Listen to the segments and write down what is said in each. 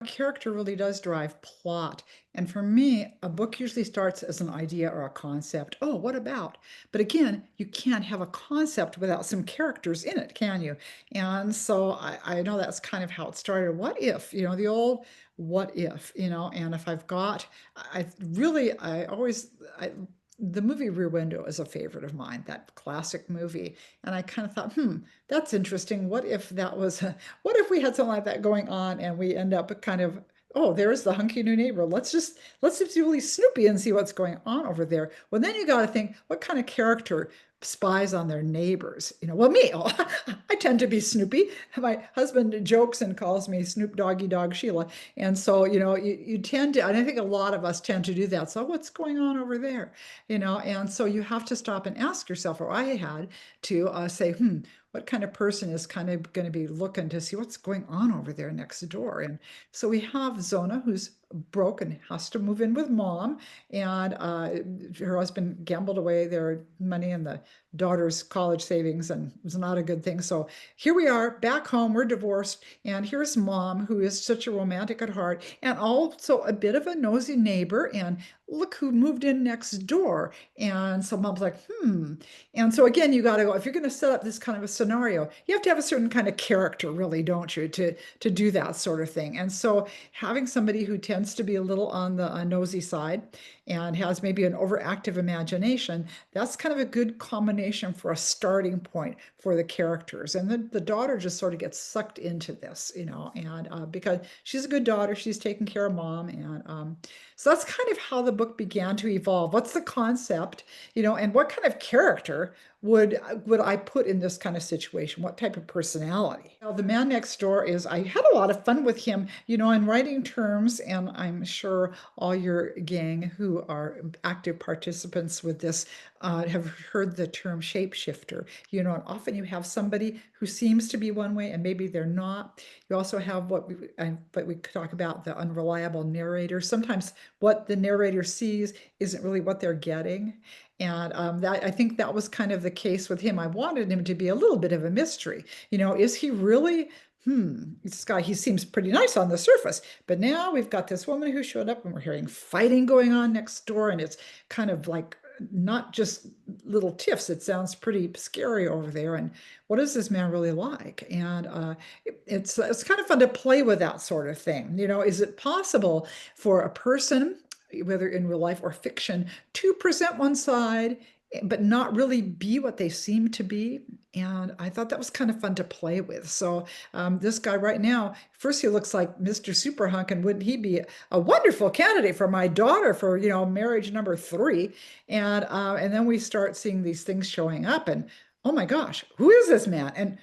Character really does drive plot. And for me, a book usually starts as an idea or a concept. Oh, what about? But again, you can't have a concept without some characters in it, can you? And so I know that's kind of how it started. What if, the old what if, and if I've got, I really, I always, I, the movie Rear Window is a favorite of mine, that classic movie. And I kind of thought, that's interesting. What if that was what if we had something like that going on and we end up kind of, oh, there's the hunky new neighbor. Let's just be really snoopy and see what's going on over there. Well, then you got to think, what kind of character spies on their neighbors? Well, me, I tend to be snoopy. My husband jokes and calls me Snoop Doggy Dog Sheila. And so, you tend to, and I think a lot of us tend to do that. So what's going on over there? And so you have to stop and ask yourself, or I had to say, what kind of person is kind of going to be looking to see what's going on over there next door? And so we have Zona, who's broke and has to move in with mom, and her husband gambled away their money in the daughter's college savings, and it was not a good thing. So here we are back home, we're divorced, and here's mom, who is such a romantic at heart and also a bit of a nosy neighbor. And look who moved in next door. And so mom's like, and so again, you got to go, if you're going to set up this kind of a scenario, you have to have a certain kind of character, really, don't you, to do that sort of thing. And so having somebody who tends to be a little on the nosy side and has maybe an overactive imagination, that's kind of a good combination for a starting point for the characters. And the daughter just sort of gets sucked into this, and because she's a good daughter, she's taking care of mom. And so that's kind of how the book began to evolve. What's the concept? And what kind of character would I put in this kind of situation? What type of personality? Well, the man next door is, I had a lot of fun with him, in writing terms, and I'm sure all your gang who are active participants with this have heard the term shapeshifter. And often you have somebody who seems to be one way and maybe they're not. You also have but we could talk about the unreliable narrator. Sometimes what the narrator sees isn't really what they're getting. And that, I think that was kind of the case with him. I wanted him to be a little bit of a mystery. Is he really, this guy, he seems pretty nice on the surface, but now we've got this woman who showed up and we're hearing fighting going on next door. And it's kind of like not just little tiffs. It sounds pretty scary over there. And what is this man really like? And it's kind of fun to play with that sort of thing. Is it possible for a person, whether in real life or fiction, to present one side, but not really be what they seem to be? And I thought that was kind of fun to play with. So this guy right now, first he looks like Mr. Superhunk, and wouldn't he be a wonderful candidate for my daughter for marriage number 3? And then we start seeing these things showing up, and oh my gosh, who is this man? And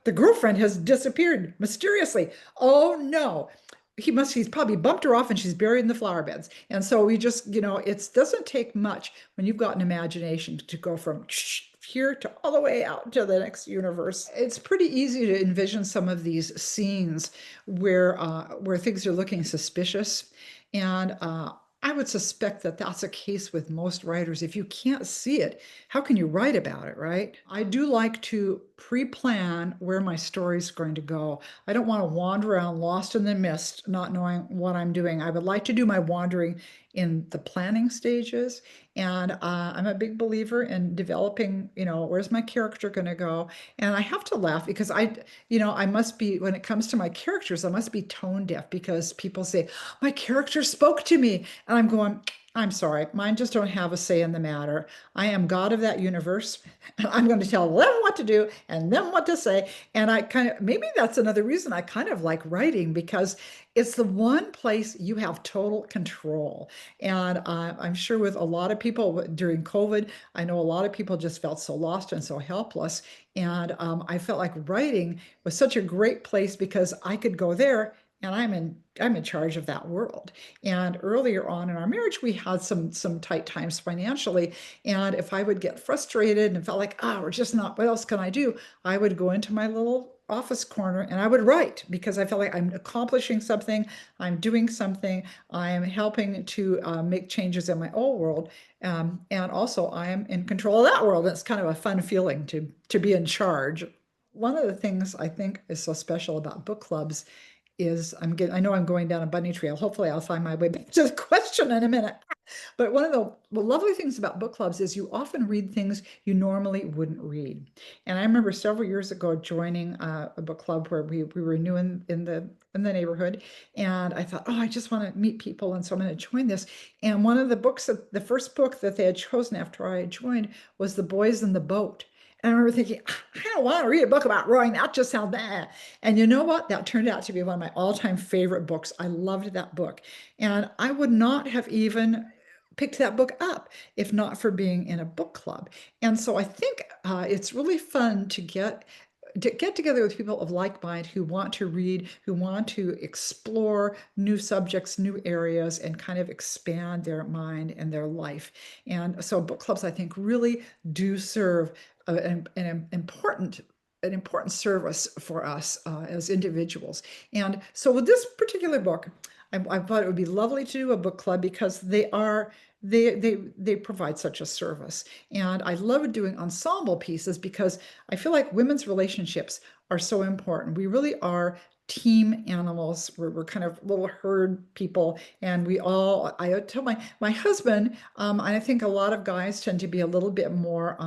the girlfriend has disappeared mysteriously. Oh no, he's probably bumped her off and she's buried in the flower beds. And so we just, it doesn't take much when you've got an imagination to go from here to all the way out to the next universe. It's pretty easy to envision some of these scenes where things are looking suspicious. And I would suspect that that's a case with most writers. If you can't see it, how can you write about it, right? I do like to pre-plan where my story is going to go. I don't want to wander around lost in the mist, not knowing what I'm doing. I would like to do my wandering in the planning stages. And I'm a big believer in developing, where's my character going to go? And I have to laugh because I must be, when it comes to my characters, I must be tone deaf because people say, my character spoke to me. And I'm going, I'm sorry, mine just don't have a say in the matter. I am God of that universe, and I'm going to tell them what to do and them what to say. And maybe that's another reason I kind of like writing, because it's the one place you have total control. And I'm sure with a lot of people during COVID, I know a lot of people just felt so lost and so helpless. And I felt like writing was such a great place because I could go there and I'm in charge of that world. And earlier on in our marriage, we had some tight times financially. And if I would get frustrated and felt like, we're just not, what else can I do? I would go into my little office corner and I would write because I felt like I'm accomplishing something, I'm doing something, I'm helping to make changes in my own world. And also I am in control of that world. It's kind of a fun feeling to be in charge. One of the things I think is so special about book clubs I know I'm going down a bunny trail. Hopefully I'll find my way back to the question in a minute. But one of the lovely things about book clubs is you often read things you normally wouldn't read. And I remember several years ago joining a book club where we were new in the neighborhood, and I thought, oh, I just want to meet people, and so I'm going to join this. And one of the books, the first book that they had chosen after I had joined was The Boys in the Boat. And I remember thinking, I don't want to read a book about rowing. That just sounds bad. And you know what? That turned out to be one of my all-time favorite books. I loved that book. And I would not have even picked that book up if not for being in a book club. And so I think it's really fun to get together with people of like mind who want to read, who want to explore new subjects, new areas, and kind of expand their mind and their life. And so book clubs, I think, really do serve an important service for us as individuals. And so with this particular book, I thought it would be lovely to do a book club because they provide such a service. And I love doing ensemble pieces because I feel like women's relationships are so important. We really are team animals. We're kind of little herd people, and I tell my husband, I think a lot of guys tend to be a little bit more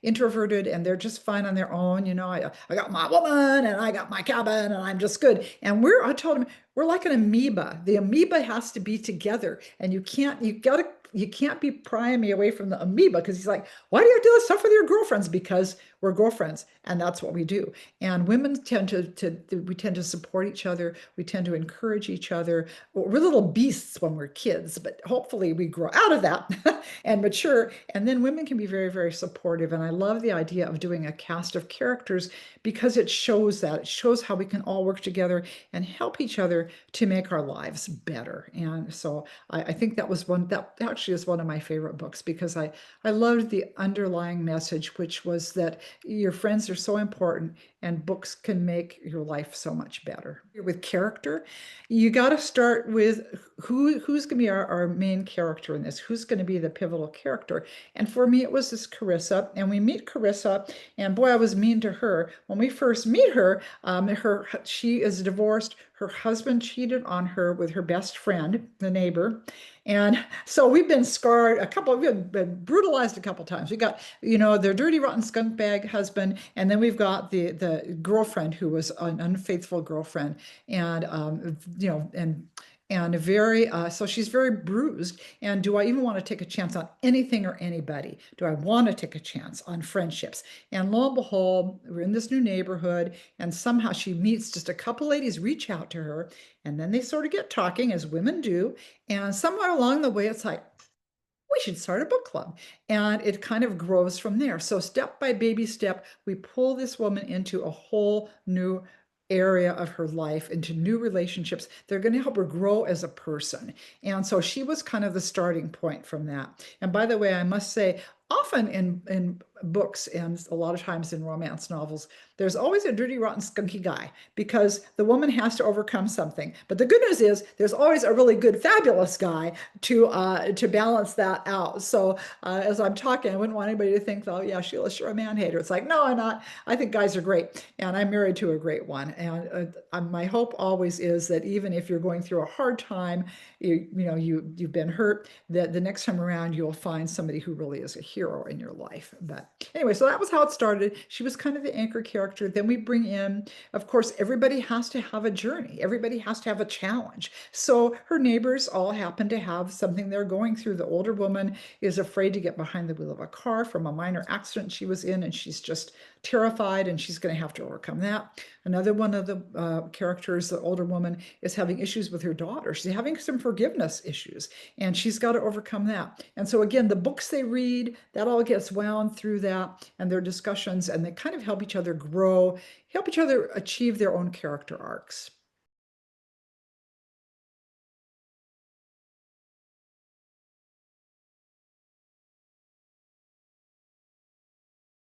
introverted, and they're just fine on their own. I got my woman and I got my cabin and I'm just good. And I told him, we're like an amoeba. The amoeba has to be together, and you can't be prying me away from the amoeba, because he's like, why do you do this stuff with your girlfriends? Because we're girlfriends, and that's what we do. And women we tend to support each other. We tend to encourage each other. We're little beasts when we're kids, but hopefully we grow out of that and mature. And then women can be very, very supportive. And I love the idea of doing a cast of characters because it shows that. It shows how we can all work together and help each other to make our lives better. And so I think that actually is one of my favorite books, because I loved the underlying message, which was that your friends are so important and books can make your life so much better. With character, you got to start with who's going to be our main character in this, who's going to be the pivotal character. And for me, it was this Carissa. And we meet Carissa, and boy, I was mean to her. When we first meet her, she is divorced. Her husband cheated on her with her best friend, the neighbor. And so we've been scarred we've been brutalized a couple times. We got, their dirty, rotten skunk bag husband, and then we've got the girlfriend who was an unfaithful girlfriend, and so she's very bruised. And do I even want to take a chance on anything or anybody? Do I want to take a chance on friendships? And lo and behold, we're in this new neighborhood, and somehow she meets just a couple ladies, reach out to her, and then they sort of get talking, as women do. And somewhere along the way, it's like, we should start a book club. And it kind of grows from there. So step by baby step, we pull this woman into a whole new area of her life, into new relationships. They're going to help her grow as a person. And so she was kind of the starting point from that. And by the way, I must say, often in books and a lot of times in romance novels, there's always a dirty, rotten, skunky guy, because the woman has to overcome something. But the good news is there's always a really good, fabulous guy to balance that out. So as I'm talking, I wouldn't want anybody to think, oh yeah, Sheila's sure a man hater. It's like, no, I'm not. I think guys are great, and I'm married to a great one. And my hope always is that even if you're going through a hard time, you've been hurt, that the next time around you'll find somebody who really is a hero in your life. But anyway, so that was how it started. She was kind of the anchor character. Then we bring in, of course, everybody has to have a journey. Everybody has to have a challenge. So her neighbors all happen to have something they're going through. The older woman is afraid to get behind the wheel of a car from a minor accident she was in, and she's just terrified, and she's going to have to overcome that. Another one of the characters, the older woman, is having issues with her daughter. She's having some forgiveness issues, and she's got to overcome that. And so again, the books they read, that all gets wound through that, and their discussions, and they kind of help each other grow, help each other achieve their own character arcs.